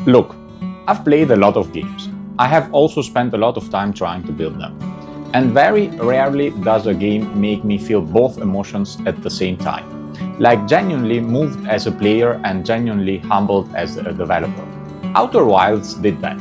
Look, I've played a lot of games. I have also spent a lot of time trying to build them. And very rarely does a game make me feel both emotions at the same time. Like genuinely moved as a player and genuinely humbled as a developer. Outer Wilds did that.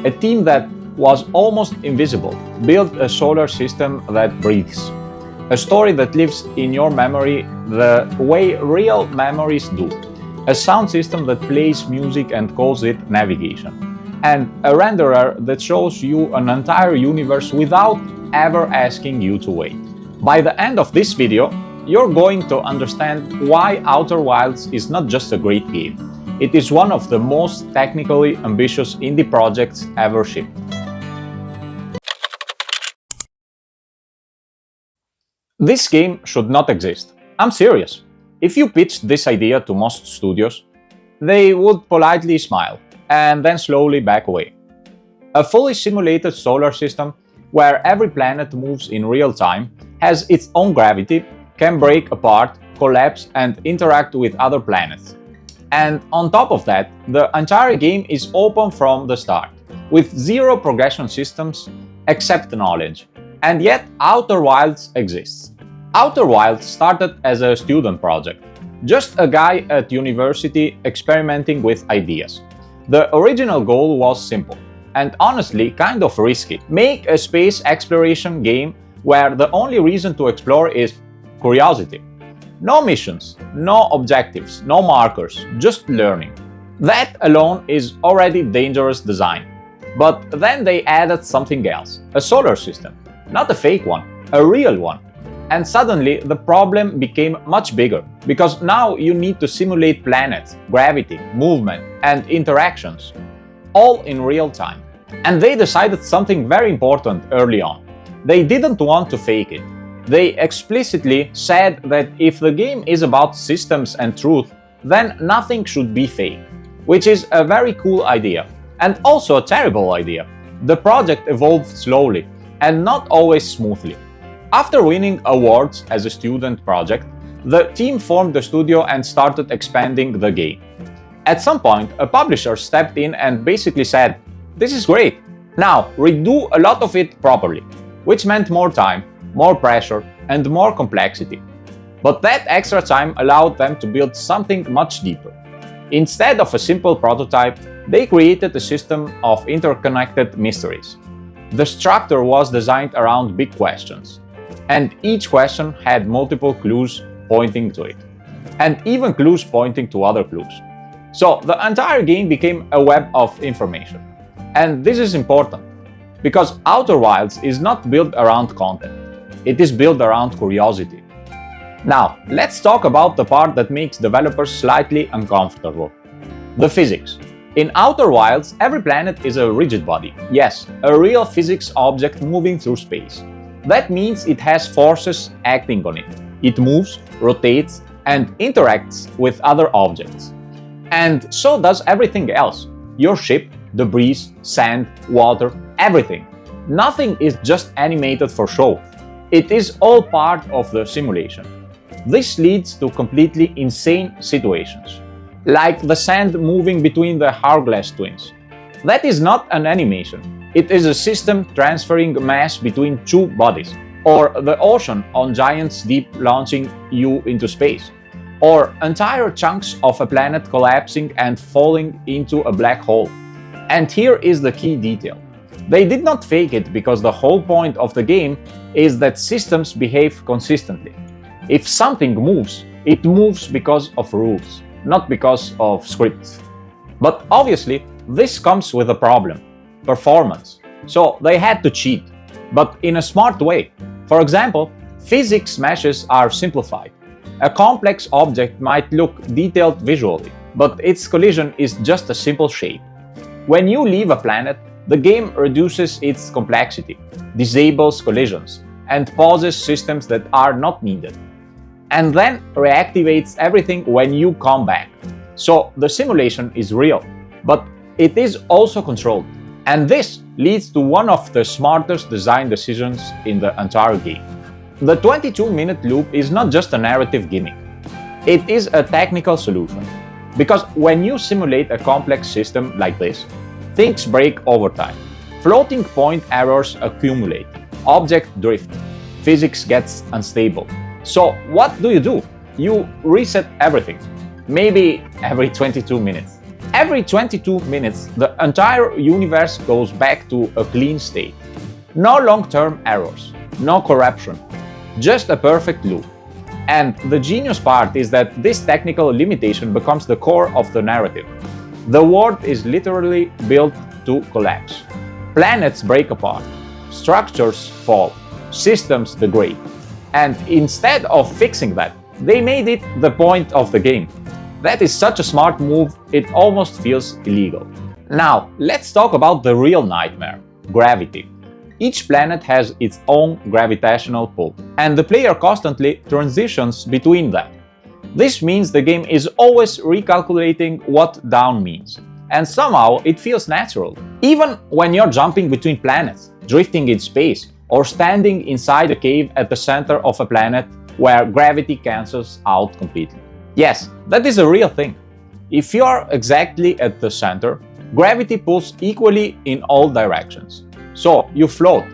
A team that was almost invisible built a solar system that breathes. A story that lives in your memory the way real memories do. A sound system that plays music and calls it navigation. And a renderer that shows you an entire universe without ever asking you to wait. By the end of this video, you're going to understand why Outer Wilds is not just a great game. It is one of the most technically ambitious indie projects ever shipped. This game should not exist. I'm serious. If you pitched this idea to most studios, they would politely smile and then slowly back away. A fully simulated solar system where every planet moves in real time, has its own gravity, can break apart, collapse and interact with other planets. And on top of that, the entire game is open from the start, with zero progression systems except knowledge. And yet Outer Wilds exists. Outer Wilds started as a student project, just a guy at university experimenting with ideas. The original goal was simple, and honestly kind of risky. Make a space exploration game where the only reason to explore is curiosity. No missions, no objectives, no markers, just learning. That alone is already dangerous design. But then they added something else, a solar system. Not a fake one, a real one. And suddenly the problem became much bigger, because now you need to simulate planets, gravity, movement, and interactions, all in real time. And they decided something very important early on. They didn't want to fake it. They explicitly said that if the game is about systems and truth, then nothing should be fake, which is a very cool idea, and also a terrible idea. The project evolved slowly, and not always smoothly. After winning awards as a student project, the team formed the studio and started expanding the game. At some point, a publisher stepped in and basically said, "This is great. Now redo a lot of it properly," which meant more time, more pressure, and more complexity. But that extra time allowed them to build something much deeper. Instead of a simple prototype, they created a system of interconnected mysteries. The structure was designed around big questions, and each question had multiple clues pointing to it, and even clues pointing to other clues. So the entire game became a web of information. And this is important, because Outer Wilds is not built around content. It is built around curiosity. Now, let's talk about the part that makes developers slightly uncomfortable. The physics. In Outer Wilds, every planet is a rigid body. Yes, a real physics object moving through space. That means it has forces acting on it. It moves, rotates, and interacts with other objects. And so does everything else. Your ship, debris, sand, water, everything. Nothing is just animated for show. It is all part of the simulation. This leads to completely insane situations, like the sand moving between the hourglass twins. That is not an animation. It is a system transferring mass between two bodies, or the ocean on giants deep launching you into space, or entire chunks of a planet collapsing and falling into a black hole. And here is the key detail. They did not fake it because the whole point of the game is that systems behave consistently. If something moves, it moves because of rules, not because of scripts. But obviously, this comes with a problem. Performance. So they had to cheat, but in a smart way. For example, physics meshes are simplified. A complex object might look detailed visually, but its collision is just a simple shape. When you leave a planet, the game reduces its complexity, disables collisions, and pauses systems that are not needed, and then reactivates everything when you come back. So the simulation is real, but it is also controlled. And this leads to one of the smartest design decisions in the entire game. The 22-minute loop is not just a narrative gimmick. It is a technical solution. Because when you simulate a complex system like this, things break over time. Floating point errors accumulate, objects drift, physics gets unstable. So what do? You reset everything, maybe every 22 minutes. Every 22 minutes, the entire universe goes back to a clean state. No long-term errors, no corruption, just a perfect loop. And the genius part is that this technical limitation becomes the core of the narrative. The world is literally built to collapse. Planets break apart, structures fall, systems degrade. And instead of fixing that, they made it the point of the game. That is such a smart move, it almost feels illegal. Now, let's talk about the real nightmare: gravity. Each planet has its own gravitational pull, and the player constantly transitions between them. This means the game is always recalculating what down means, and somehow it feels natural. Even when you're jumping between planets, drifting in space, or standing inside a cave at the center of a planet where gravity cancels out completely. Yes, that is a real thing. If you're exactly at the center, gravity pulls equally in all directions. So you float.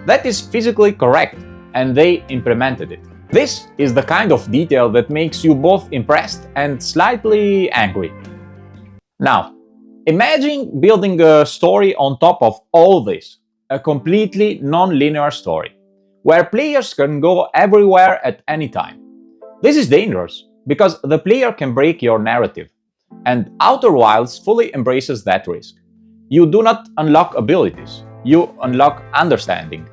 That is physically correct, and they implemented it. This is the kind of detail that makes you both impressed and slightly angry. Now, imagine building a story on top of all this, a completely non-linear story, where players can go everywhere at any time. This is dangerous, because the player can break your narrative, and Outer Wilds fully embraces that risk. You do not unlock abilities, you unlock understanding.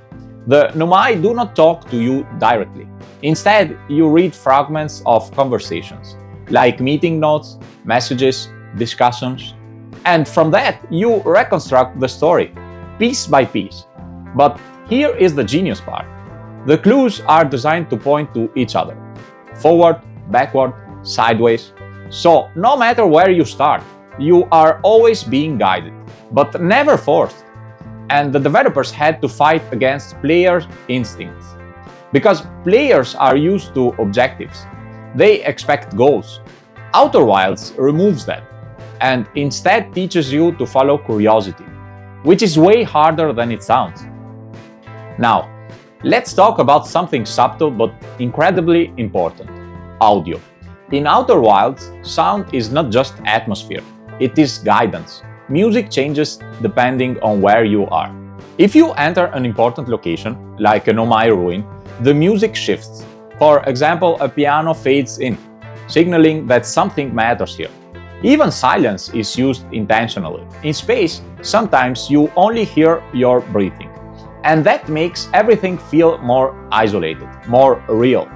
The Nomai do not talk to you directly. Instead, you read fragments of conversations, like meeting notes, messages, discussions, and from that you reconstruct the story, piece by piece. But here is the genius part. The clues are designed to point to each other, forward, backward, sideways. So no matter where you start, you are always being guided, but never forced. And the developers had to fight against players' instincts. Because players are used to objectives. They expect goals. Outer Wilds removes that, and instead teaches you to follow curiosity, which is way harder than it sounds. Now, let's talk about something subtle but incredibly important: audio. In Outer Wilds, sound is not just atmosphere, it is guidance. Music changes depending on where you are. If you enter an important location, like a Nomai ruin, the music shifts. For example, a piano fades in, signaling that something matters here. Even silence is used intentionally. In space, sometimes you only hear your breathing, and that makes everything feel more isolated, more real.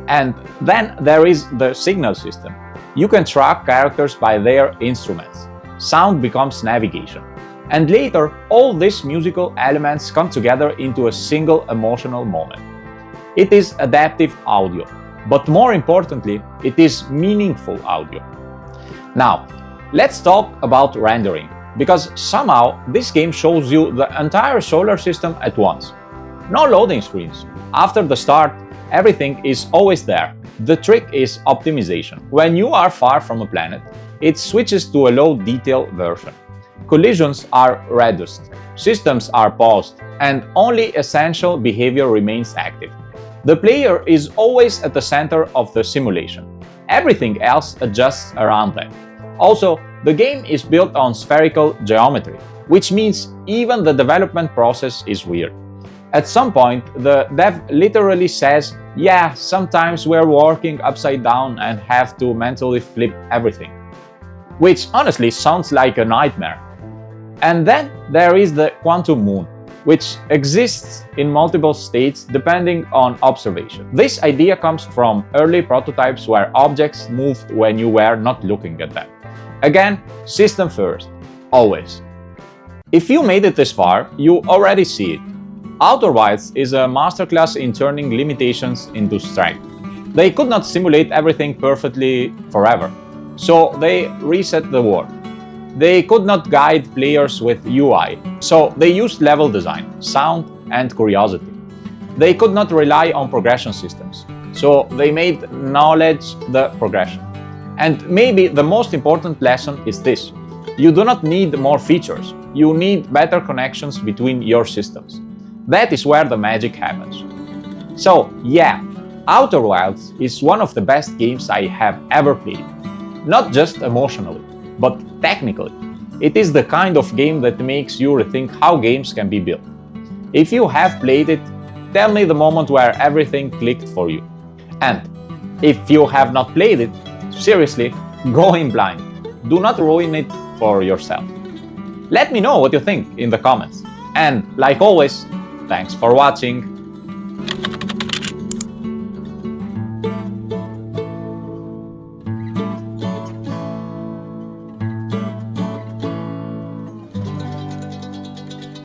And then there is the signal system. You can track characters by their instruments. Sound becomes navigation. And later, all these musical elements come together into a single emotional moment. It is adaptive audio, but more importantly, it is meaningful audio. Now, let's talk about rendering, because somehow this game shows you the entire solar system at once. No loading screens. After the start, everything is always there. The trick is optimization. When you are far from a planet, it switches to a low detail version. Collisions are reduced, systems are paused, and only essential behavior remains active. The player is always at the center of the simulation. Everything else adjusts around them. Also, the game is built on spherical geometry, which means even the development process is weird. At some point, the dev literally says, yeah, sometimes we're working upside down and have to mentally flip everything. Which honestly sounds like a nightmare. And then there is the quantum moon, which exists in multiple states depending on observation. This idea comes from early prototypes where objects moved when you were not looking at them. Again, system first, always. If you made it this far, you already see it. Outer Wilds is a masterclass in turning limitations into strength. They could not simulate everything perfectly forever, so they reset the world. They could not guide players with UI, so they used level design, sound, and curiosity. They could not rely on progression systems, so they made knowledge the progression. And maybe the most important lesson is this: you do not need more features, you need better connections between your systems. That is where the magic happens. So, yeah, Outer Wilds is one of the best games I have ever played. Not just emotionally, but technically. It is the kind of game that makes you rethink how games can be built. If you have played it, tell me the moment where everything clicked for you. And if you have not played it, seriously, go in blind. Do not ruin it for yourself. Let me know what you think in the comments. And like always, thanks for watching.